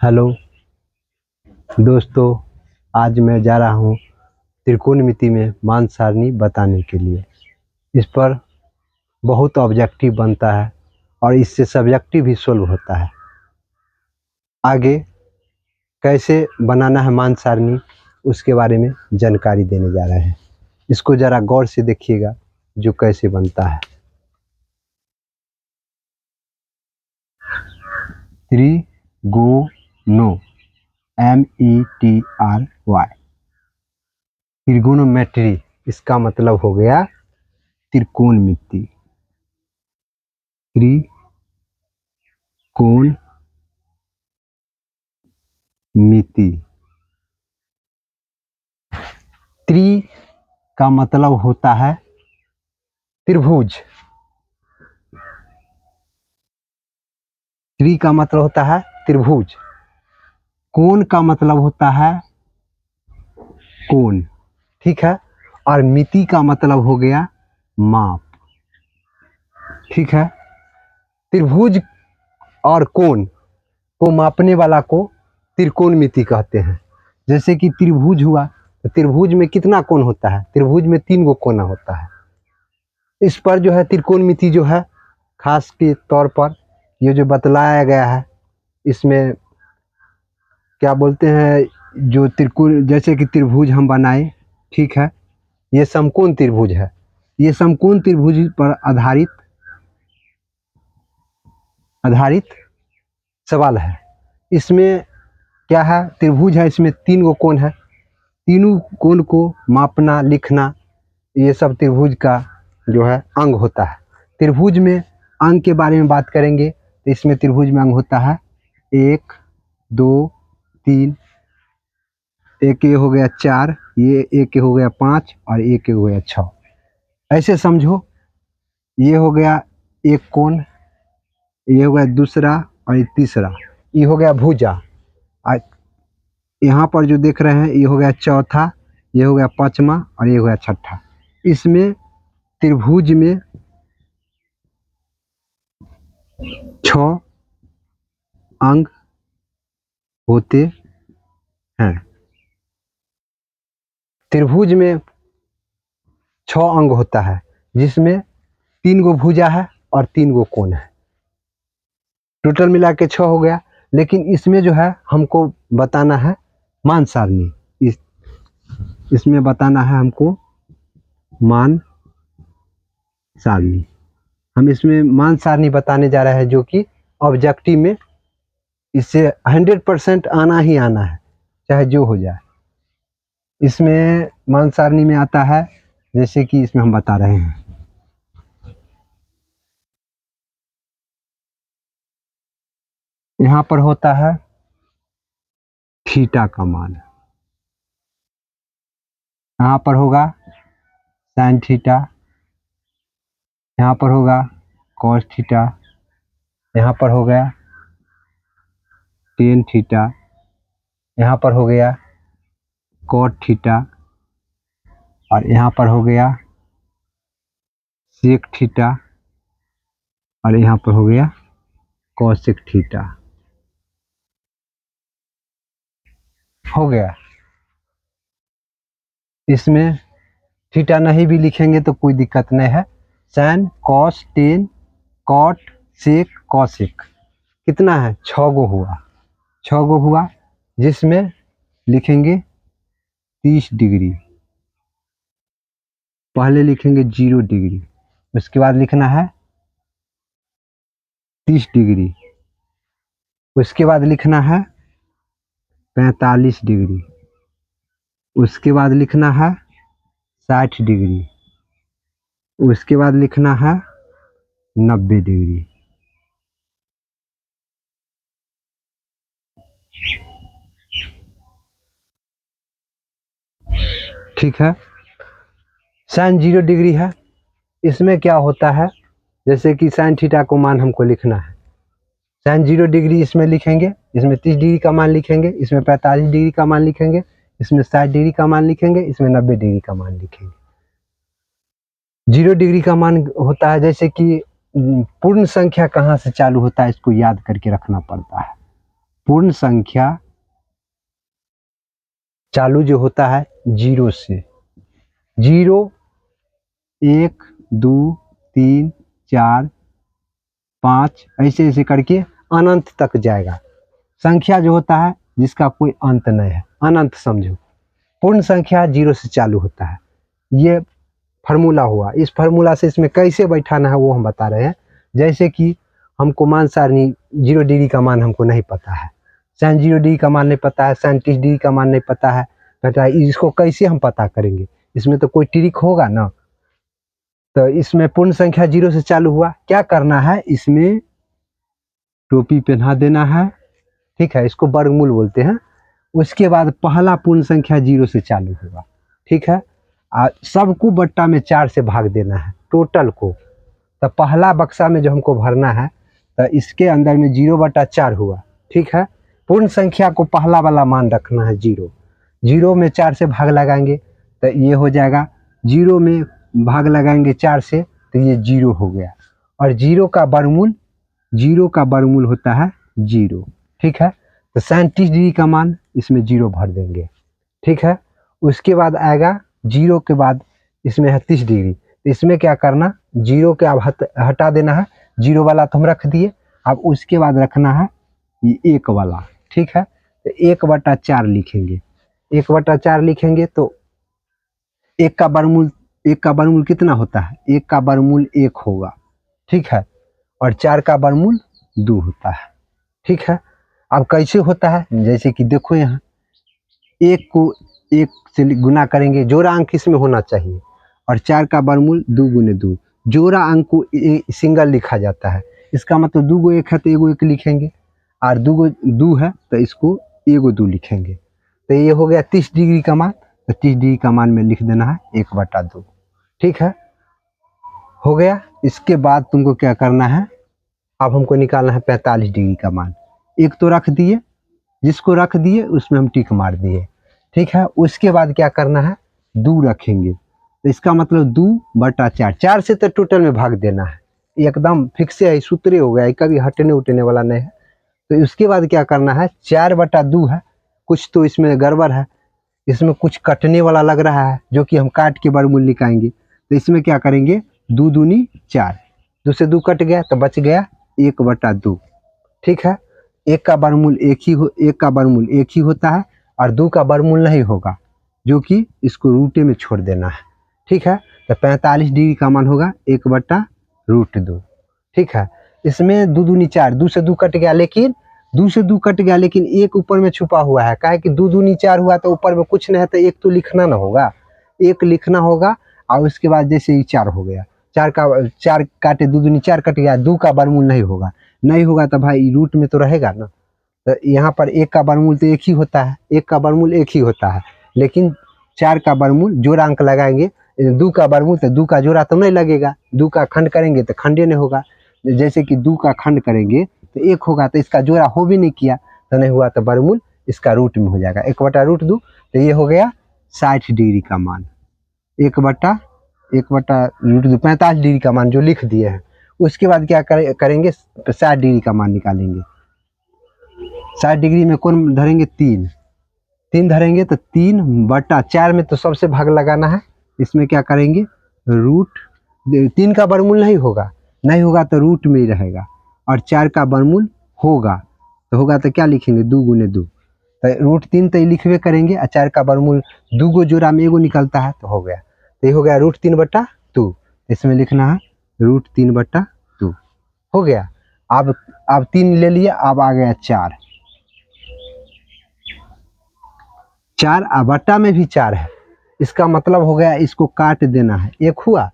Hello दोस्तों, आज मैं जा रहा हूँ त्रिकोणमिति में मान सारणी बताने के लिए। इस पर बहुत ऑब्जेक्टिव बनता है और इससे सब्जेक्टिव भी सोल्व होता है। आगे कैसे बनाना है मान सारणी, उसके बारे में जानकारी देने जा रहे हैं। इसको ज़रा गौर से देखिएगा जो कैसे बनता है। त्रिगुणो METRY, त्रिगुणोमेट्री, इसका मतलब हो गया त्रिकोणमिति। त्रिकोणमिति, त्रि का मतलब होता है त्रिभुज। त्रि का मतलब होता है त्रिभुज। कोण का मतलब होता है कोण, ठीक है। और मिति का मतलब हो गया माप, ठीक है। त्रिभुज और कोण को मापने वाला को त्रिकोणमिति कहते हैं। जैसे कि त्रिभुज हुआ तो त्रिभुज में कितना कोण होता है? त्रिभुज में 3 गो कोना होता है। इस पर जो है त्रिकोणमिति जो है खास के तौर पर ये जो बतलाया गया है, इसमें क्या बोलते हैं, जो त्रिकोण, जैसे कि त्रिभुज हम बनाए, ठीक है। ये समकोण त्रिभुज है। ये समकोण त्रिभुज पर आधारित सवाल है। इसमें क्या है, त्रिभुज है, इसमें 3 गो कोण है। तीनों कोण को मापना, लिखना, ये सब त्रिभुज का जो है अंग होता है। त्रिभुज में अंग के बारे में बात करेंगे तो इसमें त्रिभुज में अंग होता है 1 2 3, एक ये हो गया 4, ये एक हो गया 5 और एक हो गया 6। ऐसे समझो, ये हो गया एक कोण, ये हो गया दूसरा और ये तीसरा, ये हो गया भुजा। और यहाँ पर जो देख रहे हैं ये हो गया चौथा, ये हो गया पांचवा और ये हो गया छठा। इसमें त्रिभुज में 6 अंग होते हैं। त्रिभुज में 6 अंग होता है, जिसमें 3 गो भुजा है और 3 गो कोण है। टोटल मिला के 6 हो गया। लेकिन इसमें जो है हमको बताना है मान सारणी। इसमें बताना है हमको मान सारणी। हम इसमें मान सारणी बताने जा रहे हैं, जो कि ऑब्जेक्टिव में इससे 100% आना ही आना है, चाहे जो हो जाए। इसमें मान सारणी में आता है, जैसे कि इसमें हम बता रहे हैं, यहाँ पर होता है थीटा का मान, यहाँ पर होगा साइन थीटा, यहाँ पर होगा कॉस थीटा, यहाँ पर हो गया टेन थीटा, यहाँ पर हो गया कॉट थीटा और यहाँ पर हो गया सेक थीटा और यहाँ पर हो गया कॉसेक थीटा। हो गया। इसमें थीटा नहीं भी लिखेंगे तो कोई दिक्कत नहीं है। साइन, कॉस, टेन, कॉट, सेक, कॉसेक कितना है? 6 गो हुआ। 6 गो हुआ, जिसमें लिखेंगे 30 डिग्री, पहले लिखेंगे 0 डिग्री, उसके बाद लिखना है 30 डिग्री, उसके बाद लिखना है 45 डिग्री, उसके बाद लिखना है 60 डिग्री, उसके बाद लिखना है 90 डिग्री। ठीक है। साइन 0 डिग्री है। इसमें क्या होता है, जैसे कि साइन थीटा को मान हमको लिखना है, साइन 0 डिग्री इसमें लिखेंगे, इसमें 30 डिग्री का मान लिखेंगे, इसमें 45 डिग्री का मान लिखेंगे, इसमें 60 डिग्री का मान लिखेंगे, इसमें 90 डिग्री का मान लिखेंगे। 0 डिग्री का मान होता है, जैसे कि पूर्ण संख्या कहाँ से चालू होता है इसको याद करके रखना पड़ता है। पूर्ण संख्या चालू जो होता है जीरो से, 0 1 2 3 4 5 ऐसे ऐसे करके अनंत तक जाएगा। संख्या जो होता है जिसका कोई अंत नहीं है, अनंत समझो। पूर्ण संख्या 0 से चालू होता है। ये फार्मूला हुआ। इस फार्मूला से इसमें कैसे बैठाना है वो हम बता रहे हैं। जैसे कि हमको मान सारणी 0 डिग्री का मान हमको नहीं पता है, sin 0 डिग्री का मान नहीं पता है, sin 30 डिग्री का मान नहीं पता है, इसको कैसे हम पता करेंगे? इसमें तो कोई ट्रिक होगा ना। तो इसमें पूर्ण संख्या 0 से चालू हुआ, क्या करना है, इसमें टोपी पहना देना है, ठीक है, इसको वर्गमूल बोलते हैं। उसके बाद पहला पूर्ण संख्या 0 से चालू होगा, ठीक है। सबको बट्टा में 4 से भाग देना है टोटल को। तो पहला बक्सा में जो हमको भरना है, तो इसके अंदर में 0/4 हुआ, ठीक है। पूर्ण संख्या को पहला वाला मान रखना है 0, 0 में 4 से भाग लगाएंगे तो ये हो जाएगा, 0 में भाग लगाएंगे 4 से तो ये 0 हो गया। और 0 का वर्गमूल होता है 0, ठीक है। तो sin 30 डिग्री का मान इसमें 0 भर देंगे, ठीक है। उसके बाद आएगा 0 के बाद इसमें है 30 डिग्री, तो इसमें क्या करना, 0 के अब हटा देना है, 0 वाला तो हम रख दिए। अब उसके बाद रखना है ये 1 वाला, ठीक है। तो 1/4 लिखेंगे, 1/4 लिखेंगे तो 1 का वर्गमूल कितना होता है, 1 का वर्गमूल 1 होगा, ठीक है। और 4 का वर्गमूल 2 होता है, ठीक है। अब कैसे होता है, जैसे कि देखो यहाँ 1 को 1 से गुना करेंगे, जोड़ा अंक इसमें होना चाहिए। और 4 का वर्गमूल 2 गुने 2, जोड़ा अंक को सिंगल लिखा जाता है। इसका मतलब 2 गो 1 है तो 1 गो 1 लिखेंगे, और 2 गो 2 है तो इसको 1 गो 2 लिखेंगे। तो ये हो गया 30 डिग्री का मान, तो 30 डिग्री का मान में लिख देना है 1/2, ठीक है, हो गया। इसके बाद तुमको क्या करना है, अब हमको निकालना है 45 डिग्री का मान। एक तो रख दिए, जिसको रख दिए उसमें हम टिक मार दिए, ठीक है। उसके बाद क्या करना है, 2 रखेंगे, तो इसका मतलब 2/4, 4 से तो टोटल में भाग देना है, एकदम फिक्स है, सूत्रे हो गया, कभी हटने उठने वाला नहीं है। तो उसके बाद क्या करना है, 4/2 है, कुछ तो इसमें गड़बड़ है, इसमें कुछ कटने वाला लग रहा है, जो कि हम काट के वर्गमूल निकालेंगे। तो इसमें क्या करेंगे, 2 दूनी 4, 2 से 2 कट गया तो बच गया 1/2, ठीक है। 1 का वर्गमूल 1 ही होता है, और 2 का वर्गमूल नहीं होगा, जो कि इसको रूटे में छोड़ देना है, ठीक है। तो 45 डिग्री का मान होगा 1/√2, ठीक है। इसमें 2 दूनी 4, 2 से 2 कट गया, लेकिन 2 से 2 कट गया, लेकिन एक ऊपर में छुपा हुआ है, काहे कि 2 दूनी 4 हुआ तो ऊपर में कुछ नहीं है, तो 1 तो लिखना ना होगा, 1 लिखना होगा। और उसके बाद जैसे ही 4 हो गया, 4 काटे, 2 दूनी 4 कट गया, 2 का वर्गमूल नहीं होगा तो भाई रूट में तो रहेगा ना। तो यहाँ पर 1 का वर्गमूल तो 1 ही होता है, 1 का वर्गमूल 1 ही होता है, लेकिन 4 का वर्गमूल जोड़ा अंक लगाएंगे, 2 का वर्गमूल तो 2 का जोड़ा तो नहीं लगेगा, 2 का खंड करेंगे तो खंडे नहीं होगा। जैसे कि 2 का खंड करेंगे तो 1 होगा, तो इसका जोड़ा हो भी नहीं किया, तो नहीं हुआ तो वर्गमूल इसका रूट में हो जाएगा 1/√2। तो ये हो गया 60 डिग्री का मान, 1/√2 45 डिग्री का मान जो लिख दिए हैं। उसके बाद क्या करेंगे, 60 डिग्री का मान निकालेंगे। 60 डिग्री में कौन धरेंगे, 3 धरेंगे, तो 3/4 में तो सबसे भाग लगाना है। इसमें क्या करेंगे, रूट 3 का वर्गमूल नहीं होगा तो रूट में ही रहेगा, और 4 का वर्गमूल होगा तो क्या लिखेंगे, 2 गुने 2, तो √3 तो लिखवे करेंगे, और 4 का वर्गमूल 2 गो जोड़ा में 1 गो निकलता है, तो हो गया। तो ये हो गया √3/2, इसमें लिखना है √3/2, हो गया। अब 3 ले लिया, अब आ गया 4, बट्टा में भी 4 है, इसका मतलब हो गया इसको काट देना है, 1 हुआ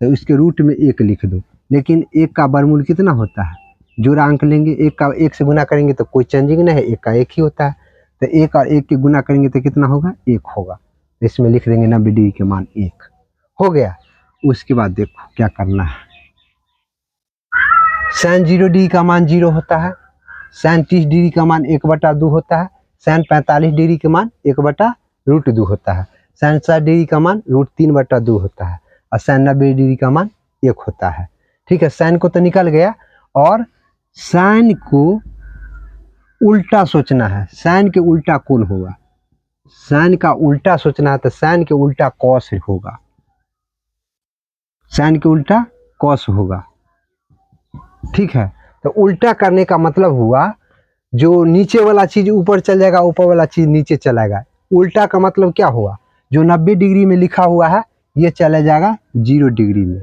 तो इसके रूट में 1 लिख दो। लेकिन 1 का वर्गमूल कितना होता है, जोड़ा अंक लेंगे, 1 से गुना करेंगे तो कोई चेंजिंग नहीं है, 1 का 1 ही होता है, तो 1 और 1 के गुना करेंगे तो कितना होगा, 1 होगा। तो इसमें लिख देंगे 90 डिग्री के मान 1, हो गया। उसके बाद देखो क्या करना है, sin 0 डिग्री का मान 0 होता है, sin 30 डिग्री का मान 1/2 होता है, sin 45 डिग्री का मान 1/√2 होता है, sin 60 डिग्री का मान √3/2 होता है, और sin 90 डिग्री का मान 1 होता है, ठीक है। sin को तो निकल गया, और sin को उल्टा सोचना है, साइन के उल्टा कौन होगा, साइन का उल्टा सोचना है, तो साइन के उल्टा कॉस होगा, साइन के उल्टा कॉस होगा। ठीक है, तो उल्टा करने का मतलब हुआ जो नीचे वाला चीज ऊपर चल जाएगा, ऊपर वाला चीज नीचे चलाएगा। उल्टा का मतलब क्या हुआ, जो 90 डिग्री में लिखा हुआ है ये चला जाएगा 0 डिग्री में।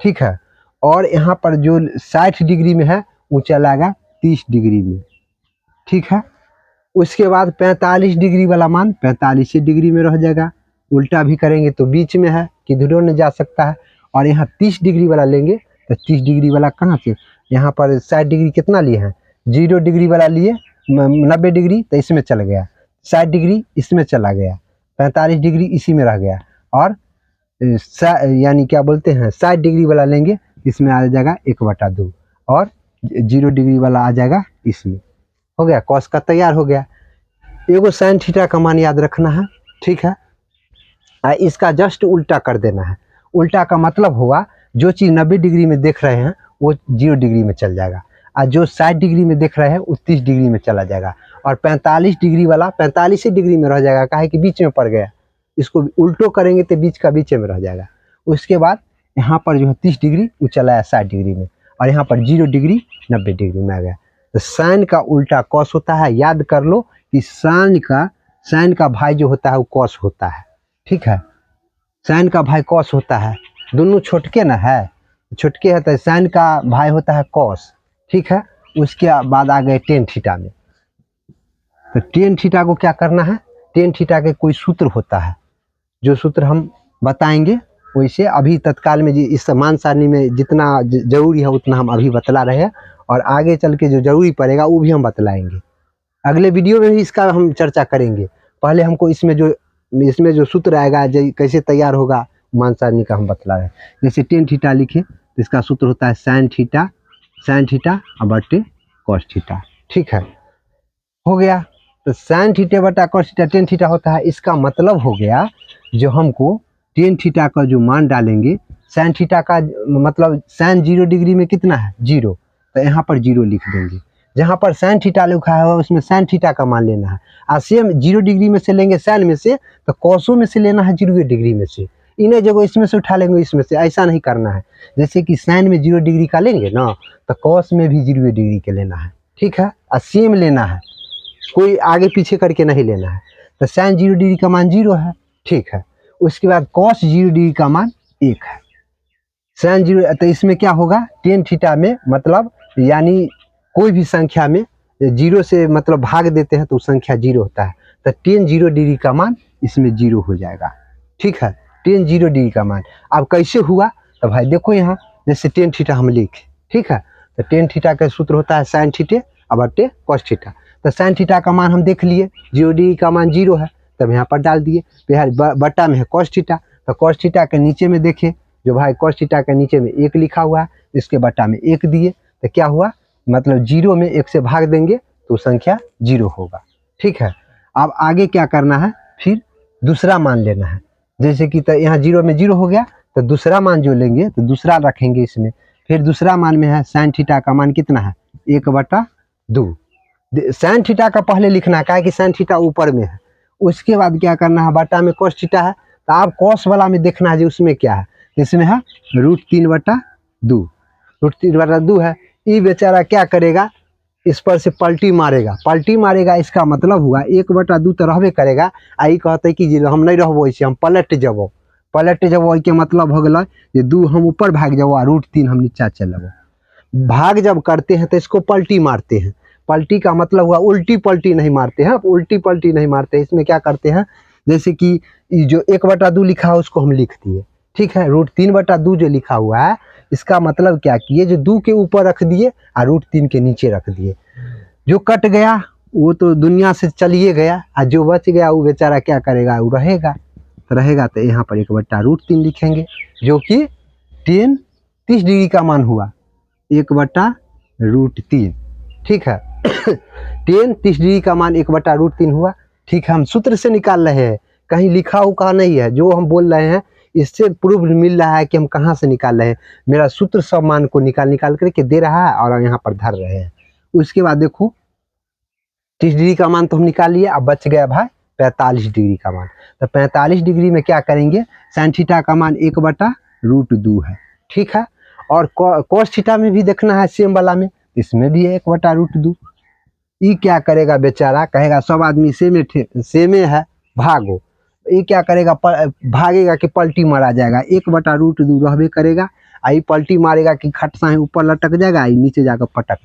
ठीक है, और यहाँ पर जो 60 डिग्री में है वो चलाएगा 30 डिग्री में। ठीक है, उसके बाद 45 डिग्री वाला मान 45 डिग्री में रह जाएगा। उल्टा भी करेंगे तो बीच में है, किधरों नहीं जा सकता है। और यहाँ 30 डिग्री वाला लेंगे तो 30 डिग्री वाला कहाँ से, यहाँ पर 60 डिग्री कितना लिए हैं, 0 डिग्री वाला लिए 90 डिग्री तो इसमें चल गया, 60 डिग्री इसमें चला गया, 45 डिग्री इसी में रह गया। और यानी क्या बोलते हैं 60 डिग्री वाला लेंगे इसमें आ जाएगा 1/2 और 0 डिग्री वाला आ जाएगा इसमें। हो गया, कॉस का तैयार हो गया। एगो साइन थीटा का मान याद रखना है। ठीक है, इसका जस्ट उल्टा कर देना है। उल्टा का मतलब हुआ जो चीज़ 90 डिग्री में देख रहे हैं वो 0 डिग्री में चल जाएगा, और जो 60 डिग्री में देख रहे हैं वो 30 डिग्री में चला जाएगा, और 45 डिग्री वाला 45 ही डिग्री में रह जाएगा, काहे कि बीच में पड़ गया। इसको उल्टो करेंगे तो बीच का बीच में रह जाएगा। उसके बाद यहाँ पर जो है 30 डिग्री वो चला है 60 डिग्री में, और यहाँ पर 0 डिग्री 90 डिग्री में आ गया। तो साइन का उल्टा कॉस होता है। याद कर लो कि साइन का भाई जो होता है वो कॉस होता है। ठीक है, साइन का भाई कॉस होता है, दोनों छोटके ना है, छोटके है तो साइन का भाई होता है कॉस। ठीक है, उसके बाद आ गए टेन थीटा में। तो टेन थीटा को क्या करना है, टेन थीटा के कोई सूत्र होता है, जो सूत्र हम बताएंगे वैसे अभी तत्काल में इस मान सारणी में जितना जरूरी है उतना हम अभी बतला रहे हैं, और आगे चल के जो जरूरी पड़ेगा वो भी हम बतलाएंगे। अगले वीडियो में भी इसका हम चर्चा करेंगे। पहले हमको इसमें जो सूत्र आएगा कैसे तैयार होगा मान सारणी का हम बतला रहे हैं। जैसे टेन थीटा लिखे तो इसका सूत्र होता है साइन थीटा बटे कॉस थीटा। ठीक है, हो गया। तो साइन थीटा बटा कॉस थीटा टेन थीटा होता है। इसका मतलब हो गया जो हमको टेन थीटा का जो मान डालेंगे, साइन थीटा का मतलब साइन 0 डिग्री में कितना है 0, तो यहाँ पर 0 लिख देंगे। जहाँ पर साइन थीटा लिखा है उसमें साइन थीटा का मान लेना है, और सेम 0 डिग्री में से लेंगे साइन में से, तो कॉसों में से लेना है 0 डिग्री में से। इन्हें जगह इसमें से उठा लेंगे इसमें से, ऐसा नहीं करना है। जैसे कि साइन में 0 डिग्री का लेंगे ना, तो कॉस में भी 0 डिग्री के लेना है। ठीक है, और सेम लेना है, कोई आगे पीछे करके नहीं लेना है। तो साइन 0 डिग्री का मान 0 है। ठीक है, उसके बाद कॉस 0 डिग्री का मान 1 है। साइन 0, तो इसमें क्या होगा टेन थीटा में, मतलब यानी कोई भी संख्या में 0 से मतलब भाग देते हैं तो संख्या 0 होता है, तो टेन 0 डिग्री का मान इसमें 0 हो जाएगा। ठीक है, टेन 0 डिग्री का मान। अब कैसे हुआ, तो भाई देखो यहाँ जैसे टेन थीटा हम लिखे। ठीक है, तो टेन थीटा का सूत्र होता है साइन थीटे बटे कॉस थीटा। तो साइन थीटा का मान हम देख लिए 0 डिग्री का मान 0 है, तब यहाँ पर डाल दिए। फिर बट्टा में है कॉस थीटा, तो कॉस थीटा के नीचे में देखें जो भाई कॉस थीटा के नीचे में 1 लिखा हुआ है, इसके बट्टा में 1 दिए, तो क्या हुआ मतलब 0 में 1 से भाग देंगे तो संख्या 0 होगा। ठीक है, अब आगे क्या करना है, फिर दूसरा मान लेना है। जैसे कि तो यहाँ 0 में 0 हो गया, तो दूसरा मान जो लेंगे तो दूसरा रखेंगे इसमें। फिर दूसरा मान में है साइन थीटा का मान कितना है 1/2। साइन थीटा का पहले लिखना है, क्या कि साइन थीटा ऊपर में है। उसके बाद क्या करना है, बटा में कॉस थीटा है, तो आप कॉस वाला में देखना है जो उसमें क्या है, इसमें है √3/2। √3/2 है। ये बेचारा क्या करेगा, इस पर से पलटी मारेगा। इसका मतलब हुआ 1/2 तो रहबे करेगा। आई कहते कि हम नहीं रहबो ऐसे, हम पलट जबो के मतलब हो गया ये 2 हम ऊपर भाग जाबो और √3 हम नीचा चलबो। भाग जब करते हैं तो इसको पलटी मारते हैं। पलटी का मतलब हुआ उल्टी पलटी नहीं मारते हैं, उल्टी पलटी नहीं मारते। इसमें क्या करते हैं, जैसे कि जो 1/2 लिखा है उसको हम लिख दिए। ठीक है, √3/2 जो लिखा हुआ है इसका मतलब क्या किए, जो 2 के ऊपर रख दिए और √3 के नीचे रख दिए। जो कट गया वो तो दुनिया से चलिए गया, और जो बच गया वो बेचारा क्या करेगा, वो रहेगा। तो यहाँ पर 1/√3 लिखेंगे, जो कि टेन 30 डिग्री का मान हुआ 1/√3। ठीक है, टेन 30 डिग्री का मान 1/√3 हुआ। ठीक है, हम सूत्र से निकाल रहे हैं, कहीं लिखा हुआ नहीं है। जो हम बोल रहे हैं इससे प्रूफ मिल रहा है कि हम कहाँ से निकाल रहे हैं। मेरा सूत्र सब मान को निकाल करके दे रहा है और यहाँ पर धर रहे हैं। उसके बाद देखो 30 डिग्री का मान तो हम निकाल लिए। अब बच गया भाई 45 डिग्री का मान। तो 45 डिग्री में क्या करेंगे, साइन थीटा का मान 1/√2 है, ठीक है। और कॉस थीटा में भी देखना है सेम वाला में, इसमें भी है 1/√2। ये क्या करेगा बेचारा, कहेगा सब आदमी सेमे है, भागो। ये क्या करेगा, भागेगा कि पलटी मारा जाएगा, 1/√2 रहबे करेगा। आई पलटी मारेगा कि खट साही ऊपर लटक जाएगा, आई नीचे जाकर पटक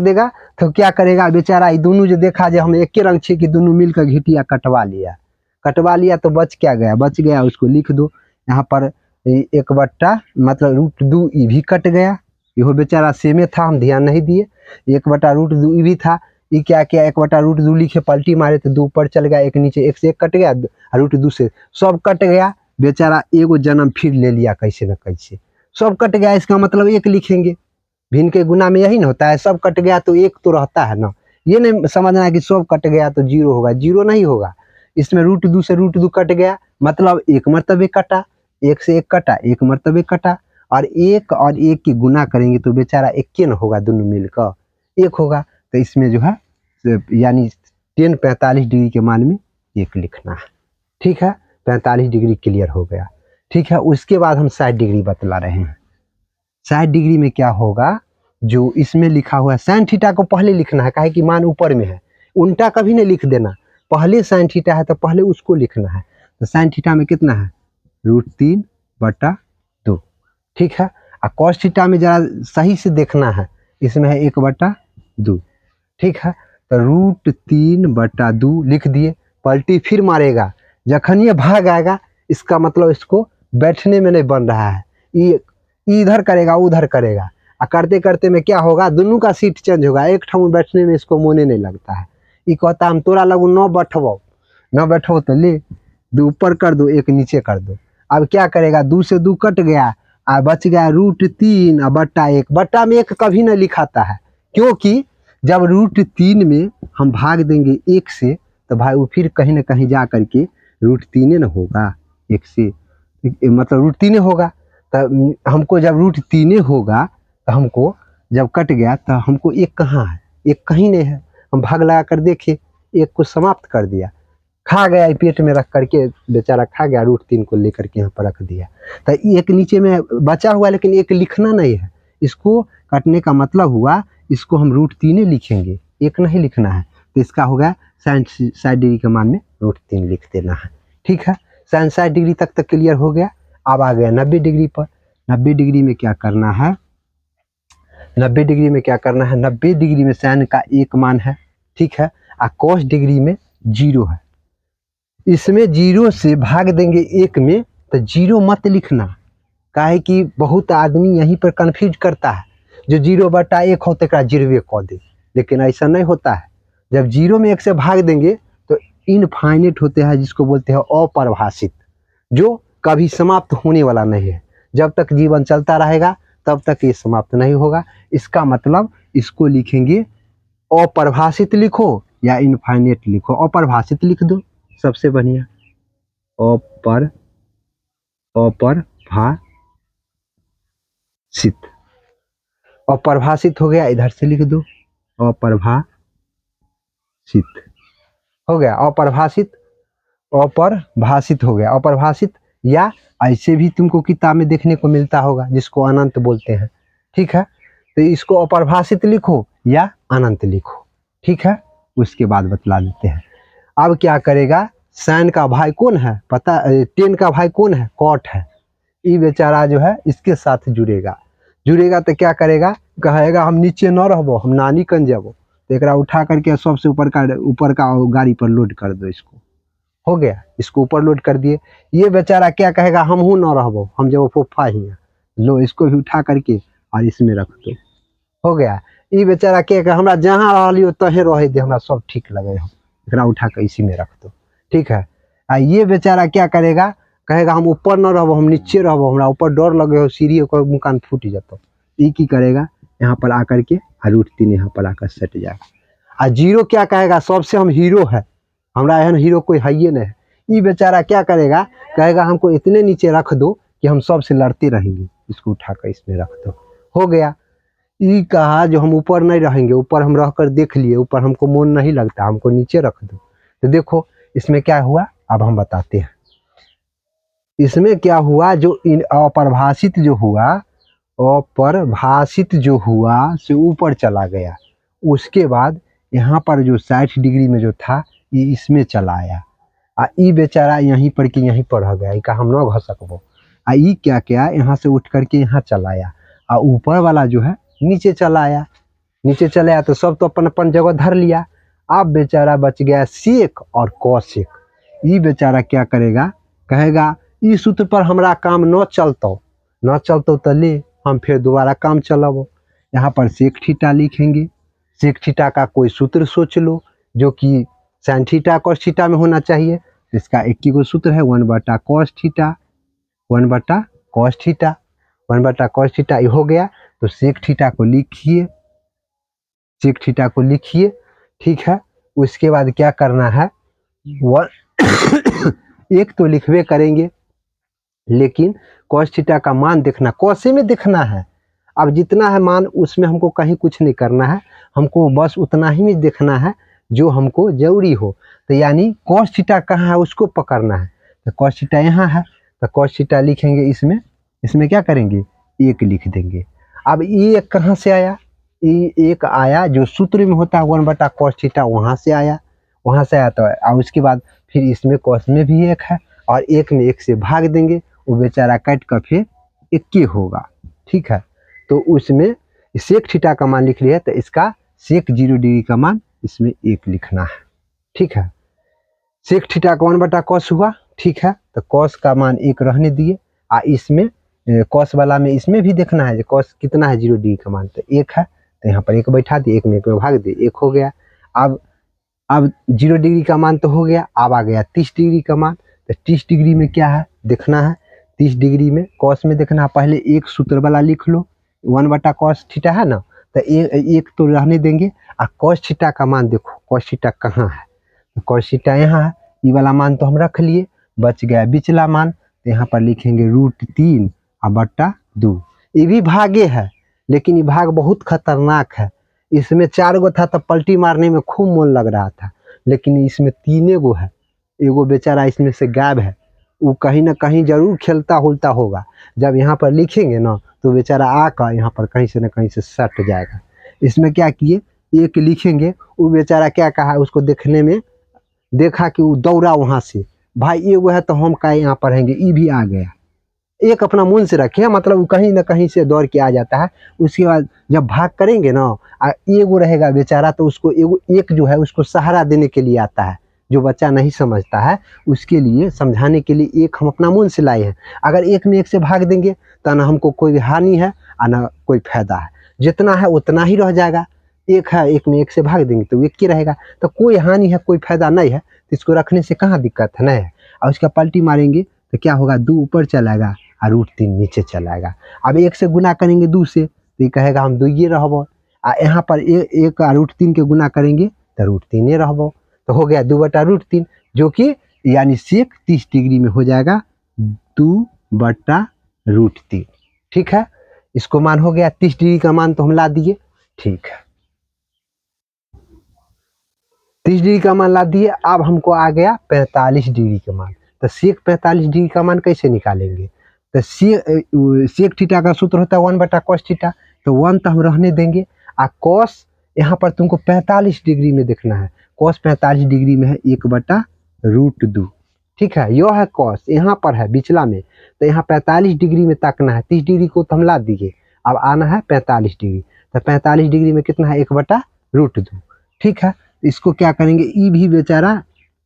देगा। तो क्या करेगा बेचारा, ये दोनों जो देखा जो हम एक रंग छे कि दोनों मिलकर घिटिया कटवा लिया तो बच क्या गया, बच गया उसको लिख दो यहाँ पर 1/√2 ये भी कट गया, यहो बेचारा सेमे था, हम ध्यान नहीं दिए। 1/√2 ये भी था, ये क्या किया 1/√2 लिखे, पलटी मारे तो 2 ऊपर चल गया, एक नीचे, 1 से 1 कट गया, √2 से सब कट गया। बेचारा एगो जन्म फिर ले लिया कैसे न कैसे, सब कट गया, इसका मतलब 1 लिखेंगे। भिन्न के गुना में यही ना होता है, सब कट गया तो 1 तो रहता है ना। ये नहीं समझना है कि सब कट गया तो 0 होगा, 0 नहीं होगा। इसमें √2 से √2 कट गया, मतलब 1 मरतबे कटा, 1 से 1 कटा, 1 मरतबे कटा। और 1 की गुना करेंगे तो बेचारा 1 न होगा, दोनों मिलकर 1 होगा। तो इसमें जो है यानी tan 45 डिग्री के मान में 1 लिखना है, ठीक है। 45 डिग्री क्लियर हो गया, ठीक है। उसके बाद हम 60 डिग्री बतला रहे हैं। 60 डिग्री में क्या होगा, जो इसमें लिखा हुआ है साइन थीटा को पहले लिखना है, काहे कि मान ऊपर में है, उल्टा कभी नहीं लिख देना, पहले साइन थीटा है तो पहले उसको लिखना है। तो साइन थीटा में कितना है, √3/2, ठीक है। और कॉस थीटा में जरा सही से देखना है, इसमें है 1/2, ठीक है। तो √3/2 लिख दिए, पलटी फिर मारेगा, जखन ये भाग आएगा इसका मतलब इसको बैठने में नहीं बन रहा है, ये इधर करेगा उधर करेगा, और करते करते में क्या होगा, दोनों का सीट चेंज होगा, एक ठाव बैठने में इसको मोने नहीं लगता है। ये कहता हम तोरा लगू न बैठो तो ले 2 ऊपर कर दो, 1 नीचे कर दो। अब क्या करेगा, 2 से 2 कट गया, और बच गया √3/1। बट्टा में 1 कभी नहीं लिखाता है, क्योंकि जब √3 में हम भाग देंगे 1 से, तो भाई वो फिर कहीं ना कहीं जा करके √3 न होगा, 1 से मतलब √3 होगा। तो हमको जब √3 होगा, तो हमको जब कट गया तो हमको 1 कहाँ है, 1 कहीं नहीं है। हम भाग लगा कर देखे, 1 को समाप्त कर दिया, खा गया, पेट में रख करके बेचारा खा गया, √3 को लेकर के यहाँ पर रख दिया। तो 1 नीचे में बचा हुआ, लेकिन 1 लिखना नहीं है, इसको काटने का मतलब हुआ इसको हम √3 लिखेंगे, 1 नहीं लिखना है। तो इसका होगा साइन 60 डिग्री के मान में √3 लिख देना है, ठीक है। साइन 60 डिग्री तक तो क्लियर हो गया। अब आ गया 90 डिग्री पर। 90 डिग्री में क्या करना है, 90 डिग्री में क्या करना है, 90 डिग्री में साइन का 1 मान है, ठीक है। और कॉस डिग्री में 0 है, इसमें 0 से भाग देंगे 1 में, तो 0 मत लिखना, काहे कि बहुत आदमी यहीं पर कन्फ्यूज करता है, जो 0/1 हो तो 0 कह दे, लेकिन ऐसा नहीं होता है। जब 0 में 1 से भाग देंगे तो इनफाइनेट होते हैं, जिसको बोलते हैं अपरिभाषित, जो कभी समाप्त होने वाला नहीं है। जब तक जीवन चलता रहेगा तब तक ये समाप्त नहीं होगा। इसका मतलब इसको लिखेंगे, अपरिभाषित लिखो या इनफाइनेट लिखो। अपरिभाषित लिख दो सबसे बढ़िया, अपरिभाषित हो गया, इधर से लिख दो अपरिभाषित हो गया, अपरिभाषित हो गया, अपरिभाषित। या ऐसे भी तुमको किताब में देखने को मिलता होगा, जिसको अनंत बोलते हैं, ठीक है। तो इसको अपरिभाषित लिखो या अनंत लिखो, ठीक है। उसके बाद बतला देते हैं। अब क्या करेगा, साइन का भाई कौन है पता, tan का भाई कौन है, कॉट है। ये बेचारा जो है इसके साथ जुड़ेगा तो क्या करेगा, कहेगा हम नीचे न रहबो, हम नानी कन जाबो। तो एक उठा करके सबसे ऊपर का गाड़ी पर लोड कर दो, इसको हो गया, इसको ऊपर लोड कर दिए। ये बेचारा क्या कहेगा, हम हूँ न रहबो, हम जब फोफा ही हैं, लो इसको भी उठा करके और इसमें रख दो, हो गया। ये बेचारा क्या हमरा जहाँ रही तहे रहे दे, हमरा सब ठीक लगे हो, एकरा उठा कर इसी में रख दो, ठीक है। आ ये बेचारा क्या करेगा, कहेगा हम ऊपर न रहबो, हम नीचे रहबो, हमरा ऊपर डर लगे हो, सीढ़ी ओकर मुकान फूट जाता। ये की करेगा, यहाँ पर आकर के √3 यहाँ पर आकर सट जाएगा। आ 0 क्या कहेगा, सबसे हम हीरो है, हमरा एहन हीरो कोई है ही नहीं है। ये बेचारा क्या करेगा, कहेगा हमको इतने नीचे रख दो कि हम सबसे लड़ते रहेंगे, इसको उठाकर इसमें रख दो, हो गया। ई कहा जो हम ऊपर नहीं रहेंगे, ऊपर हम रह कर देख लिए, ऊपर हमको मन नहीं लगता, हमको नीचे रख दो। तो देखो इसमें क्या हुआ, अब हम बताते हैं। इसमें क्या हुआ, जो इन अपरिभाषित जो हुआ, अपरिभाषित जो हुआ से ऊपर चला गया। उसके बाद यहाँ पर जो 60 डिग्री में जो था ये इसमें चला आया, आ ई बेचारा यहीं पर कि यहीं पर रह गया, ई का हम न घ सकबो। आ ई क्या क्या यहाँ से उठ करके यहाँ चला आया, आ ऊपर वाला जो है नीचे चला आया। नीचे चले आया तो सब तो अपन अपन जगह धर लिया। अब बेचारा बच गया सेक और कौशिक। ई बेचारा क्या करेगा, कहेगा ई सूत्र पर हमरा काम न चलतो तो ले हम फिर दोबारा काम चलाबो। यहाँ पर सेक थीटा लिखेंगे। सेक थीटा का कोई सूत्र सोच लो जो कि साइन थीटा कॉस थीटा में होना चाहिए। इसका एक ही गो सूत्र है, 1/cos theta, 1/cos theta, 1/cos theta ये हो गया। तो सेक थीटा को लिखिए, सेक थीटा को लिखिए, ठीक है। उसके बाद क्या करना है, एक तो लिखवे करेंगे, लेकिन cos थीटा का मान देखना, कौसे में देखना है। अब जितना है मान उसमें हमको कहीं कुछ नहीं करना है, हमको बस उतना ही में देखना है जो हमको जरूरी हो। तो यानी cos थीटा कहाँ है उसको पकड़ना है। तो cos थीटा यहाँ है, तो cos थीटा लिखेंगे इसमें। इसमें क्या करेंगे, एक लिख देंगे। अब ये एक कहाँ से आया, ये एक आया जो सूत्र में होता है 1/cos थीटा, वहाँ से आया, वहाँ से आया। तो और उसके बाद फिर इसमें cos में भी एक है, और एक में एक से भाग देंगे, वो बेचारा कट कर फिर एक ही होगा, ठीक है। तो उसमें सेक थीटा का मान लिख लिया, तो इसका सेक 0 डिग्री का मान इसमें एक लिखना है, ठीक है। सेक थीटा का 1/cos हुआ, ठीक है। तो cos का मान एक रहने दिए, आ इसमें cos वाला में इसमें भी देखना है cos कितना है 0 डिग्री का मान, तो एक है। तो यहाँ पर एक बैठा दिए, एक में भाग दिए, एक हो गया। अब 0 डिग्री का मान तो हो गया, अब आ गया 30 डिग्री का मान। तो 30 डिग्री में क्या है देखना है, 30 डिग्री में cos में देखना है। पहले एक सूत्र वाला लिख लो, 1/cos थीटा है ना, तो एक तो रहने देंगे। आ cos थीटा का मान देखो, cos थीटा कहाँ है, तो cos थीटा यहाँ है। ये वाला मान तो हम रख लिए, बच गया बिचला मान। तो यहाँ पर लिखेंगे √3/2। ये भी भागे है, लेकिन ये भाग बहुत खतरनाक है। इसमें 4 गो था तो पलटी मारने में खूब मन लग रहा था, लेकिन इसमें 3 गो है। एगो बेचारा इसमें से गायब है, वो कहीं ना कहीं जरूर खेलता हुलता होगा। जब यहाँ पर लिखेंगे ना तो बेचारा आकर यहाँ पर कहीं से न कहीं से सट जाएगा। इसमें क्या किए, एक लिखेंगे, वो बेचारा क्या कहा, उसको देखने में देखा कि वो दौड़ा वहाँ से, भाई एगो है तो हम का यहाँ पढ़ेंगे, ये भी आ गया। एक अपना मन से रखे, मतलब वो कहीं ना कहीं से दौड़ के आ जाता है। उसके बाद जब भाग करेंगे ना, एगो रहेगा बेचारा, तो उसको एगो एक जो है उसको सहारा देने के लिए आता है। जो बच्चा नहीं समझता है उसके लिए समझाने के लिए एक हम अपना मन से लाए हैं। अगर एक में एक से भाग देंगे तो ना हमको कोई हानि है और ना कोई फायदा है, जितना है उतना ही रह जाएगा। एक है, एक में एक से भाग देंगे तो एक ही रहेगा, तो कोई हानि है कोई फायदा नहीं है। तो इसको रखने से कहाँ दिक्कत है, नहीं है। और उसका पलटी मारेंगे तो क्या होगा, 2 ऊपर चलाएगा और √3 नीचे चलाएगा। अब एक से गुना करेंगे 2 से, तो ये कहेगा हम 2 ही रहबो। यहाँ पर एक √3 के गुना करेंगे तो √3 रहबो। तो हो गया 2/√3, जो कि यानी सेक 30 डिग्री में हो जाएगा 2/√3, ठीक है। इसको मान हो गया 30 डिग्री का मान तो हम ला दिए, ठीक है। 30 डिग्री का मान ला दिए। अब हमको आ गया 45 डिग्री का मान। तो सेक 45 डिग्री का मान कैसे निकालेंगे, तो सेक थीटा का सूत्र होता है 1/cos थीटा, तो 1 तो हम रहने देंगे। आ cos यहाँ पर तुमको 45 डिग्री में देखना है, cos 45 डिग्री में है 1/√2, ठीक है। यह है cos, यहाँ पर है बिचला में, तो यहाँ 45 डिग्री में ताकना है। 30 डिग्री को तो हम ला दिए, अब आना है 45 डिग्री। तो 45 डिग्री में कितना है 1/√2, ठीक है। इसको क्या करेंगे, ई भी बेचारा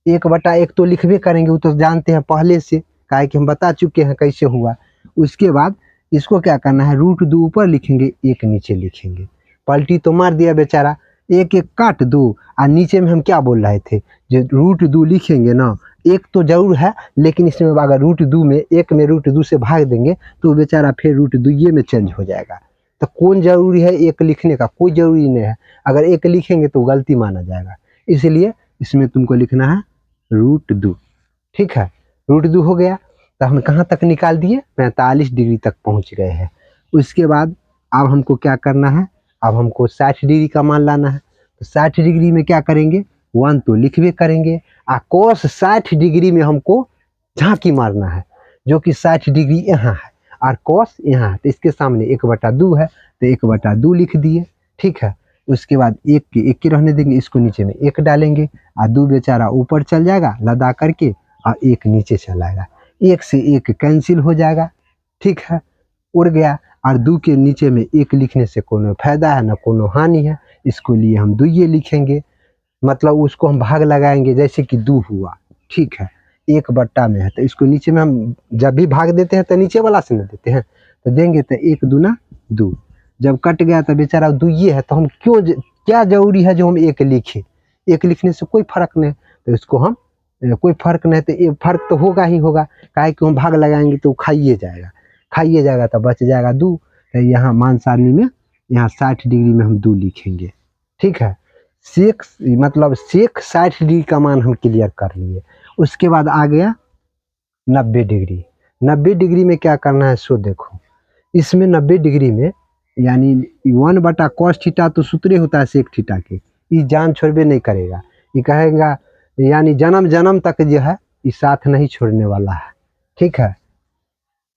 1/1 तो लिखबे करेंगे, वो तो जानते हैं पहले से, काहे कि हम बता चुके हैं कैसे हुआ। उसके बाद इसको क्या करना है, √2 ऊपर लिखेंगे, 1 नीचे लिखेंगे। पलटी तो मार दिया बेचारा, 1 काट दो। और नीचे में हम क्या बोल रहे थे, जो √2 लिखेंगे ना, एक तो जरूर है, लेकिन इसमें अगर √2 में एक में √2 से भाग देंगे तो बेचारा फिर √2 में चेंज हो जाएगा। तो कौन जरूरी है एक लिखने का, कोई जरूरी नहीं है। अगर एक लिखेंगे तो गलती माना जाएगा, इसलिए इसमें तुमको लिखना है √2, ठीक है। √2 हो गया। तो हम कहाँ तक निकाल दिए, 45 डिग्री तक पहुँच गए हैं। उसके बाद अब हमको क्या करना है, अब हमको 60 डिग्री का मान लाना है, तो 60 डिग्री में क्या करेंगे, 1 तो लिखवे करेंगे, आ cos 60 डिग्री में हमको झांकी मारना है, जो कि 60 डिग्री यहाँ है और cos यहाँ है, तो इसके सामने 1/2 है, तो 1/2 लिख दिए। ठीक है, उसके बाद एक के रहने देंगे, इसको नीचे में 1 डालेंगे और 2 बेचारा ऊपर चल जाएगा लदा करके और 1 नीचे चला आएगा, 1 से 1 कैंसिल हो जाएगा। ठीक है, उड़ गया, और 2 के नीचे में 1 लिखने से कोनो फायदा है ना कोनो हानि है, इसको लिए हम 2 ये लिखेंगे, मतलब उसको हम भाग लगाएंगे, जैसे कि 2 हुआ। ठीक है, 1 में है, तो इसको नीचे में हम जब भी भाग देते हैं तो नीचे वाला से न देते हैं, तो देंगे तो 1 दूना 2, जब कट गया तो बेचारा 2 ये है, तो हम क्या जरूरी है जो हम 1 लिखें, 1 लिखने से कोई फर्क नहीं, तो इसको हम कोई फर्क नहीं, तो ये फर्क तो होगा ही होगा, काहे कि हम भाग लगाएंगे तो खाइए जाएगा तो बच जाएगा 2, तो यहाँ मान सारणी में यहाँ 60 डिग्री में हम 2 लिखेंगे। ठीक है, सेक 60 डिग्री का मान हम क्लियर कर लिए। उसके बाद आ गया 90 डिग्री। 90 डिग्री में क्या करना है सो देखो, इसमें 90 डिग्री में यानी 1/cos थीटा तो सूत्र होता है सेक थीटा के, ये जान छोड़बे नहीं करेगा, ये कहेगा यानी जन्म जन्म तक जो है ये साथ नहीं छोड़ने वाला है। ठीक है,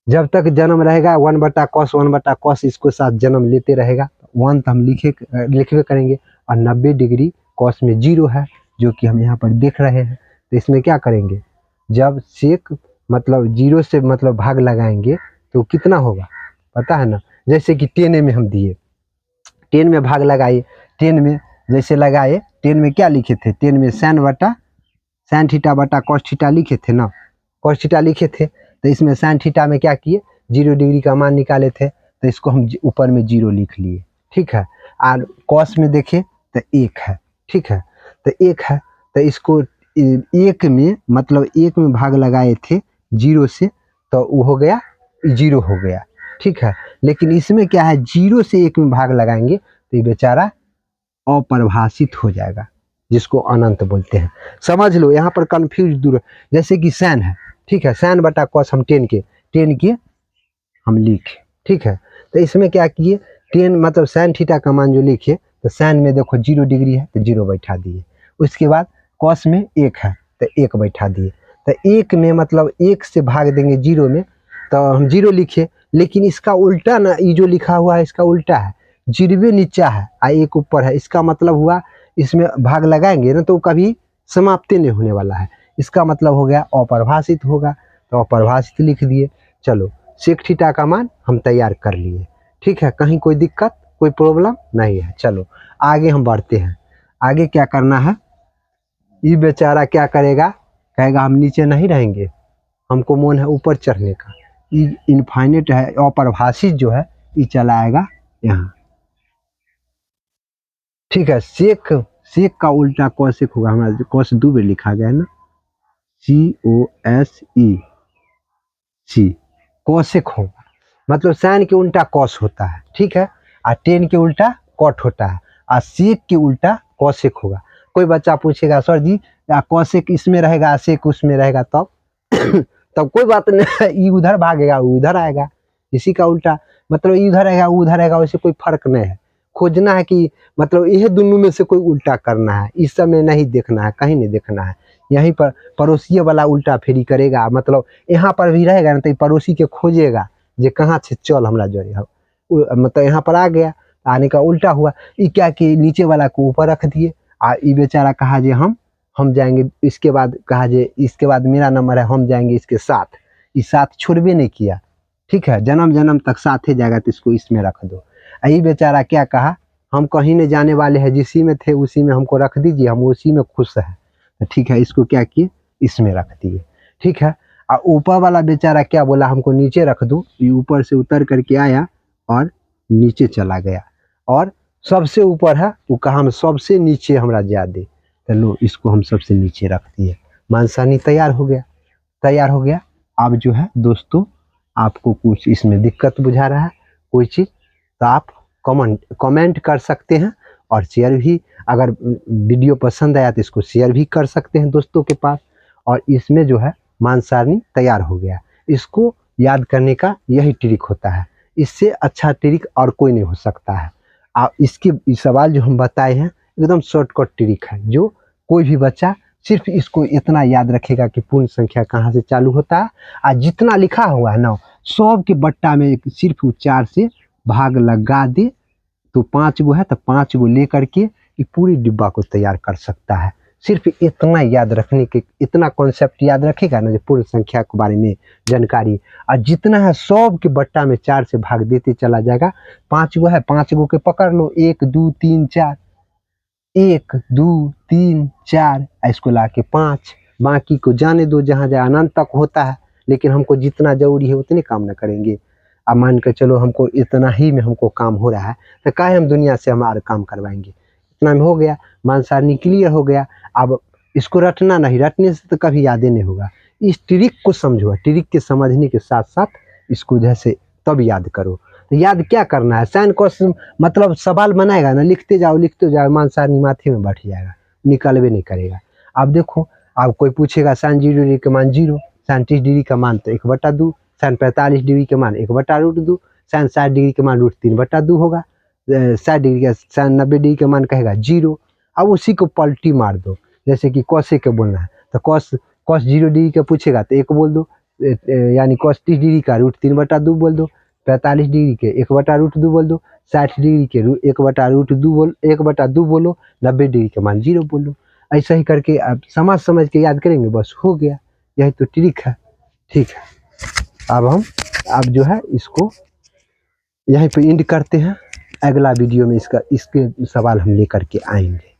जब तक जन्म रहेगा 1/cos इसको साथ जन्म लेते रहेगा, 1 तो हम लिखवे करेंगे, और 90 डिग्री cos में 0 है, जो कि हम यहाँ पर देख रहे हैं, तो इसमें क्या करेंगे, जब सेक 0 से भाग लगाएंगे तो कितना होगा पता है ना, जैसे कि 10 में हम दिए, 10 में भाग लगाए, 10 में जैसे लगाए, 10 में क्या लिखे थे, 10 में sin थीटा बटा cos थीटा लिखे थे ना, cos थीटा लिखे थे, तो इसमें sin थीटा में क्या किए 0 डिग्री का मान निकाले थे, तो इसको हम ऊपर में 0 लिख लिए। ठीक है, और cos में देखे तो 1 है। ठीक है, तो 1 है, तो इसको 1 में 1 में भाग लगाए थे 0 से, तो वो हो गया 0 हो गया। ठीक है, लेकिन इसमें क्या है 0 से 1 में भाग लगाएंगे तो ये बेचारा अपरिभाषित हो जाएगा, जिसको अनंत बोलते हैं। समझ लो, यहाँ पर कंफ्यूज दूर, जैसे कि sin है। ठीक है, sin बटा cos हम 10 के हम लिखे। ठीक है, तो इसमें क्या किए 10 sin थीटा का मान जो लिखे, तो sin में देखो 0 डिग्री है तो 0 बैठा दिए, उसके बाद cos में 1 है तो 1 बैठा दिए, तो 1 में 1 से भाग देंगे 0 में, तो हम 0 लिखे, लेकिन इसका उल्टा ना, ये जो लिखा हुआ है इसका उल्टा है, 0 नीचा है और 1 ऊपर है, इसका मतलब हुआ इसमें भाग लगाएंगे ना तो कभी समाप्ति नहीं होने वाला है, इसका मतलब हो गया अपरिभाषित होगा, तो अपरिभाषित लिख दिए। चलो, सेक थीटा का मान हम तैयार कर लिए। ठीक है, कहीं कोई दिक्कत कोई प्रॉब्लम नहीं है। चलो आगे हम बढ़ते हैं, आगे क्या करना है, ये बेचारा क्या करेगा, कहेगा हम नीचे नहीं रहेंगे, हमको मन है ऊपर चढ़ने का, ये इनफाइनेट है, अपरिभाषित जो है ये चला आएगा यहाँ। ठीक है, सेक का उल्टा कौशिक होगा, हमारा कौश 2 बार लिखा गया है ना, COSEC, कौशिक होगा, साइन के उल्टा कौश होता है। ठीक है, और 10 के उल्टा कॉट होता है, और सेक के उल्टा कौशिक होगा। कोई बच्चा पूछेगा सर जी कौशिक इसमें रहेगा सेक उसमें रहेगा, तब तब कोई बात नहीं, ये उधर भागेगा वो उधर आएगा, इसी का उल्टा ये उधर आएगा वो उधर आएगा, वैसे कोई फर्क नहीं है। खोजना है कि यह दोनों में से कोई उल्टा करना है, इस समय नहीं देखना है, कहीं नहीं देखना है, यहीं पर पड़ोसी वाला उल्टा फेरी करेगा, यहाँ पर भी रहेगा ना तो पड़ोसी के खोजेगा जे कहाँ से चल हमरा जोड़े, यहाँ पर आ गया, आने का उल्टा हुआ, ये क्या कि नीचे वाला को ऊपर रख दिए, और ये बेचारा कहा जे हम जाएंगे, इसके बाद कहा जे इसके बाद मेरा नंबर है हम जाएंगे इसके साथ, ये साथ छोड़बे नहीं किया। ठीक है, जन्म जन्म तक साथ ही जाएगा, तो इसको इसमें रख दो। यही बेचारा क्या कहा, हम कहीं नहीं जाने वाले हैं, जिसी में थे उसी में हमको रख दीजिए, हम उसी में खुश हैं। तो ठीक है, इसको क्या किए इसमें रख दिए। ठीक है, और ऊपर वाला बेचारा क्या बोला, हमको नीचे रख दो, ये ऊपर से उतर करके आया और नीचे चला गया, और सबसे ऊपर है वो कहा हम सबसे नीचे हमरा जा दे, तो लो इसको हम सबसे नीचे रख दिए, मानसानी तैयार हो गया। अब जो है दोस्तों, आपको कुछ इसमें दिक्कत बुझा रहा है कोई चीज़, तो आप कमेंट कर सकते हैं, और शेयर भी, अगर वीडियो पसंद आया तो इसको शेयर भी कर सकते हैं दोस्तों के पास। और इसमें जो है मान सारणी तैयार हो गया, इसको याद करने का यही ट्रिक होता है, इससे अच्छा ट्रिक और कोई नहीं हो सकता है। आप इसके सवाल जो हम बताए हैं एकदम शॉर्टकट ट्रिक है, जो कोई भी बच्चा सिर्फ इसको इतना याद रखेगा कि पूर्ण संख्या कहाँ से चालू होता है, और जितना लिखा हुआ है ना सब के बट्टा में सिर्फ 4 से भाग लगा दे, तो 5 गो है तो 5 गो ले करके ये पूरी डिब्बा को तैयार कर सकता है। सिर्फ इतना याद रखने के, इतना कॉन्सेप्ट याद रखेगा ना, जो पूर्ण संख्या के बारे में जानकारी, और जितना है सब के बट्टा में 4 से भाग देते चला जाएगा। 5 गो है, 5 गो के पकड़ लो, 1 2 3 4, 1 2 3 4, इसको ला के 5, बाकी को जाने दो जहाँ जहाँ अनंत तक होता है, लेकिन हमको जितना जरूरी है उतने काम न करेंगे। अब मान कर चलो हमको इतना ही में हमको काम हो रहा है, तो काहे हम दुनिया से हमारा काम करवाएंगे, इतना में हो गया, मान सारणी क्लियर हो गया। अब इसको रटना नहीं, रटने से तो कभी याद नहीं होगा। इस ट्रिक को समझो, ट्रिक के समझने के साथ साथ इसको जैसे तब याद करो। तो याद क्या करना है, साइन कॉस मतलब सवाल बनाएगा ना, लिखते जाओ, मान सारणी माथे में बैठ जाएगा, निकलवे नहीं करेगा। अब देखो, अब कोई पूछेगा साइन 0 डिग्री का मान 0, साइन 30 डिग्री का मान तो 1/2, साइन 45 डिग्री के मान 1/√2, साइन 60 डिग्री के मान √3/2 होगा, 60 डिग्री का साइन 90 डिग्री का मान कहेगा 0। अब उसी को पलटी मार दो, जैसे कि कॉसे के बोलना है तो कॉस 0 डिग्री का पूछेगा तो 1 बोल दो, यानी कॉस 30 डिग्री का √3/2 बोल दो, 45 डिग्री के 1/√2 बोल दो, 60 डिग्री के 1/2 बोलो, 90 डिग्री के मान 0 बोलो। ऐसा ही करके आप समझ के याद करेंगे, बस हो गया। यही तो ट्रिक है। ठीक है, अब जो है इसको यहीं पे एंड करते हैं। अगला वीडियो में इसके सवाल हम लेकर के आएंगे।